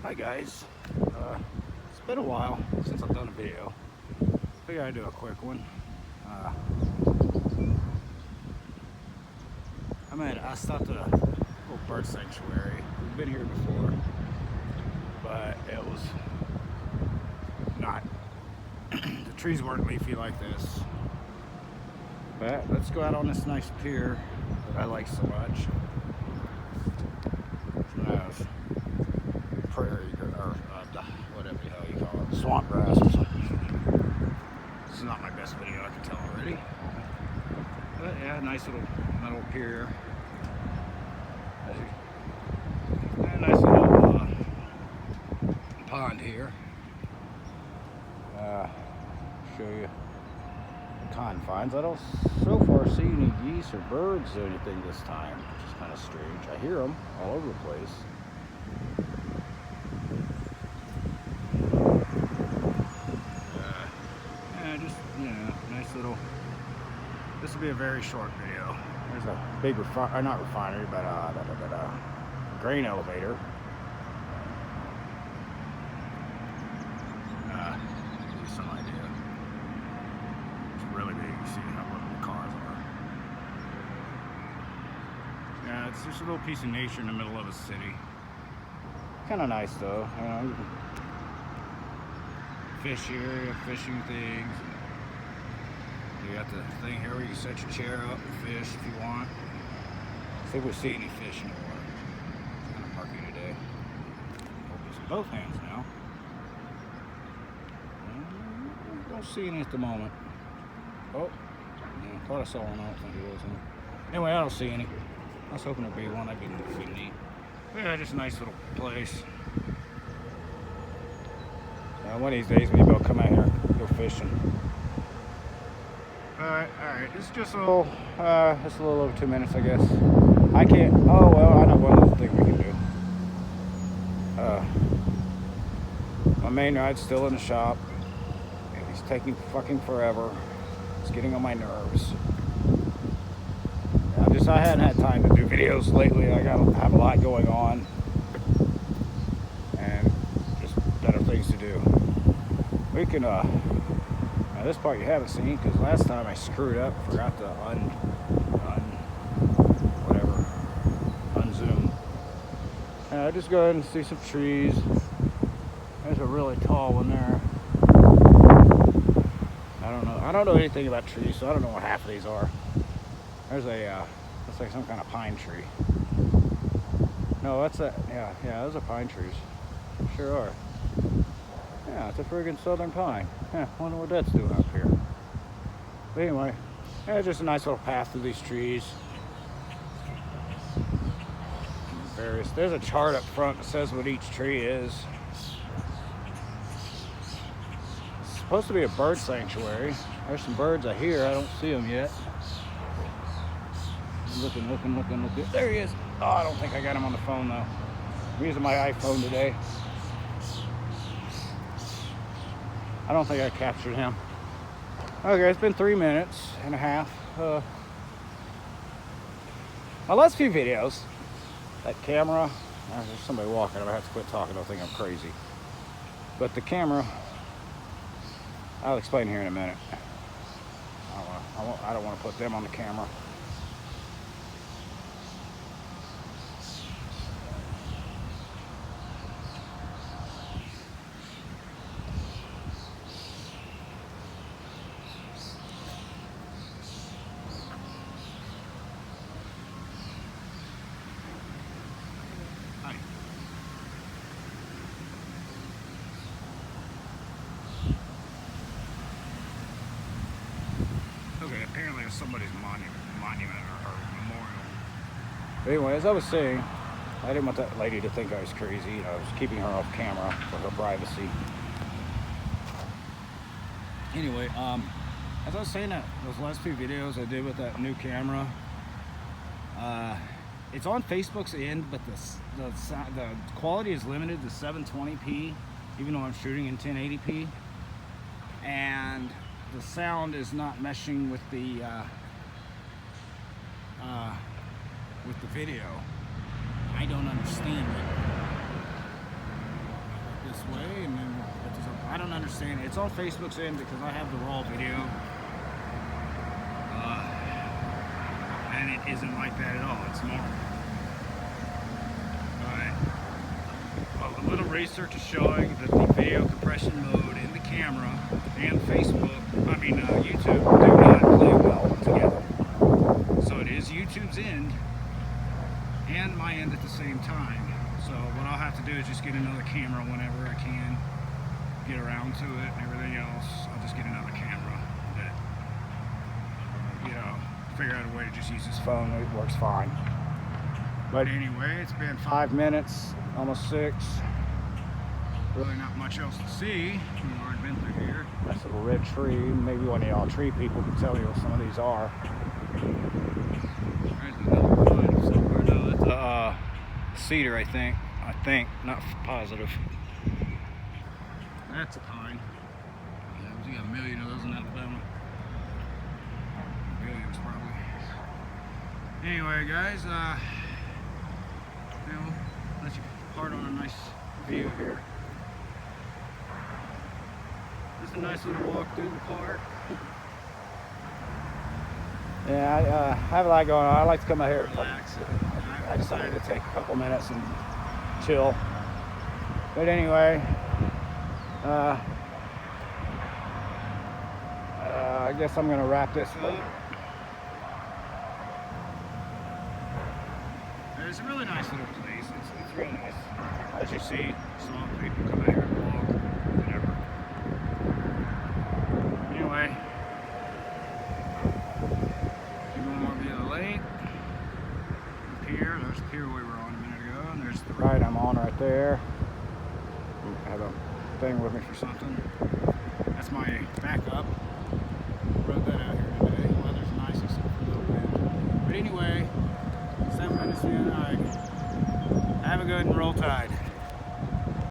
Hi guys, it's been a while since I've done a video. Figured I'd do a quick one. I stopped at a little bird sanctuary. We've been here before, but it was not, the trees weren't leafy like this. But let's go out on this nice pier that I like so much. It's nice prairie or whatever the hell you call it, swamp grass or something. This is not my best video, I can tell already. But yeah, nice little metal pier. A nice little pond here. Show you the confines. I don't so far see any geese or birds or anything this time, which is kind of strange. I hear them all over the place. Nice little. This will be a very short video. There's a big not refinery, but grain elevator. Give you some idea. It's really big. You see how little the cars are. Yeah, it's just a little piece of nature in the middle of a city. Kind of nice though. You know, fish area, fishing things. You got the thing here where you can set your chair up and fish if you want. See if we see any fish in the water. It's kind of murky today. Hope it's in both hands now. Don't see any at the moment. Oh, yeah, thought I saw one. I don't think it was one. Anyway, I don't see any. I was hoping there'd be one. That'd be neat. But yeah, just a nice little place. One of these days, maybe I'll come out here and go fishing. Alright, it's just a little over 2 minutes, I guess. I can't, oh well, I know one little thing we can do. My main ride's still in the shop. He's taking fucking forever. It's getting on my nerves. I hadn't had time to do videos lately. I have a lot going on. And just better things to do. We can, now this part you haven't seen because last time I screwed up, forgot to unzoom. Just go ahead and see some trees. There's a really tall one there. I don't know anything about trees, so I don't know what half of these are. There's a, looks like some kind of pine tree. No, that's a, yeah, those are pine trees. Sure are. Yeah, it's a friggin' southern pine. Yeah, wonder what that's doing up here. But anyway, yeah, just a nice little path through these trees. There's a chart up front that says what each tree is. It's supposed to be a bird sanctuary. There's some birds I hear. I don't see them yet. Looking. There he is. Oh, I don't think I got him on the phone though. I'm using my iPhone today. I don't think I captured him. Okay, it's been 3 minutes and a half. My last few videos, that camera, there's somebody walking. I have to quit talking. They'll think I'm crazy. But the camera, I'll explain here in a minute. I don't want to put them on the camera. Okay, apparently it's somebody's monument or memorial. But anyway, as I was saying, I didn't want that lady to think I was crazy. You know, I was keeping her off camera for her privacy. Anyway, as I was saying, that those last few videos I did with that new camera, it's on Facebook's end, but the quality is limited to 720p, even though I'm shooting in 1080p, and the sound is not meshing with the video. I don't understand it. way, and then I don't understand. It's on Facebook's end because I have the raw video, and it isn't like that at all. It's normal. Alright. A little research is showing that the video compression mode in the camera and YouTube do not play well together. So it is YouTube's end and my end at the same time. So what I'll have to do is just get another camera whenever I can get around to it and everything else. I'll just get another camera that, figure out a way to just use this phone. It works fine. But anyway, it's been 5 minutes, almost 6. Really not much else to see. We've already been through here. Nice little red tree. Maybe one of y'all tree people can tell you what some of these are. There's another pine somewhere. No, it's a cedar, I think. Not positive. That's a pine. Yeah, we got a million of those in Alabama. Millions, probably. Anyway, guys, let you part on a nice view here. Just a nice little walk through the park. Yeah, I have a lot going on. I like to come out here and relax. I decided to take a couple minutes and chill. But anyway, I guess I'm going to wrap this up. It's a really nice little place. It's really nice. As you see, some people come out here and walk, whatever. Anyway, one more view of the lake. Pier, there's the pier we were on a minute ago, and there's the ride I'm on right there. I have a thing with me for something. That's my backup. Rode that out here today. Weather's nice except for a little wind. But anyway, 7 minutes in, have a good and roll tide.